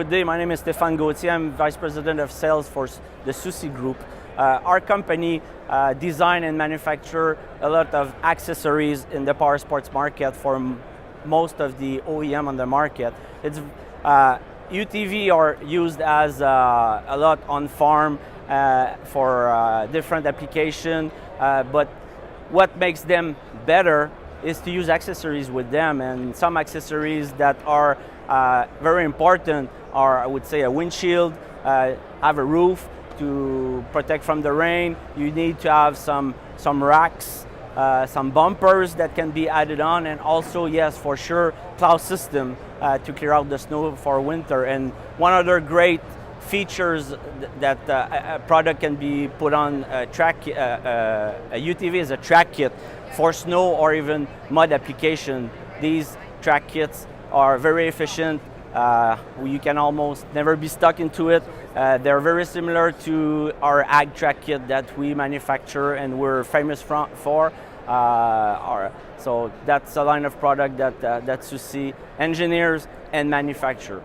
Good day, my name is Stéphane Gauthier. I'm Vice President of Sales for the Soucy Group. Our company design and manufacture a lot of accessories in the power sports market for most of the OEM on the market. UTV are used as a lot on farm for different application, but what makes them better is to use accessories with them, and some accessories that are very important are, I would say, a windshield, have a roof to protect from the rain. You need to have some racks, some bumpers that can be added on, and also, yes, for sure, plow system to clear out the snow for winter. And one other great features that a product can be put on a UTV is a track kit for snow or even mud application. These track kits are very efficient. You can almost never be stuck into it. They're very similar to our ag track kit that we manufacture and we're famous for. So that's a line of product that Soucy engineers and manufacture.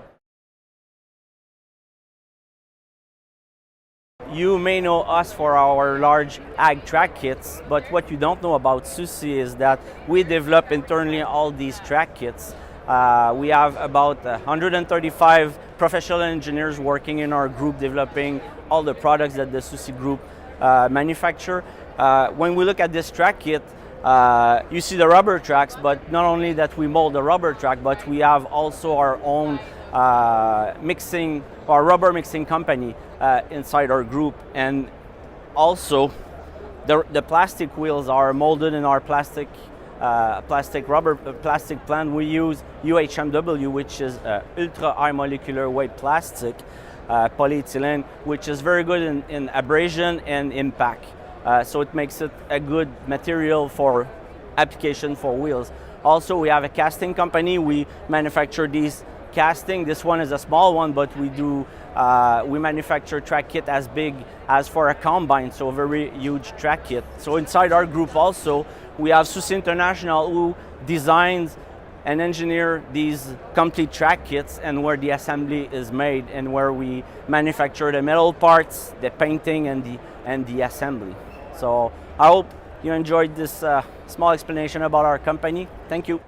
You may know us for our large ag track kits, but what you don't know about Soucy is that we develop internally all these track kits. We have about 135 professional engineers working in our group developing all the products that the Soucy Group manufacture. When we look at this track kit, you see the rubber tracks, but not only that we mold the rubber track, but we have also our own rubber mixing company inside our group. And also the plastic wheels are molded in our plastic plant. We use UHMW, which is ultra high molecular weight plastic polyethylene, which is very good in abrasion and impact. So it makes it a good material for application for wheels. Also, we have a casting company. We manufacture these casting. This one is a small one, but we manufacture track kit as big as for a combine, so a very huge track kit. So inside our group also, we have Soucy International, who designs and engineer these complete track kits, and where the assembly is made and where we manufacture the metal parts, the painting, and the assembly. So I hope you enjoyed this small explanation about our company. Thank you.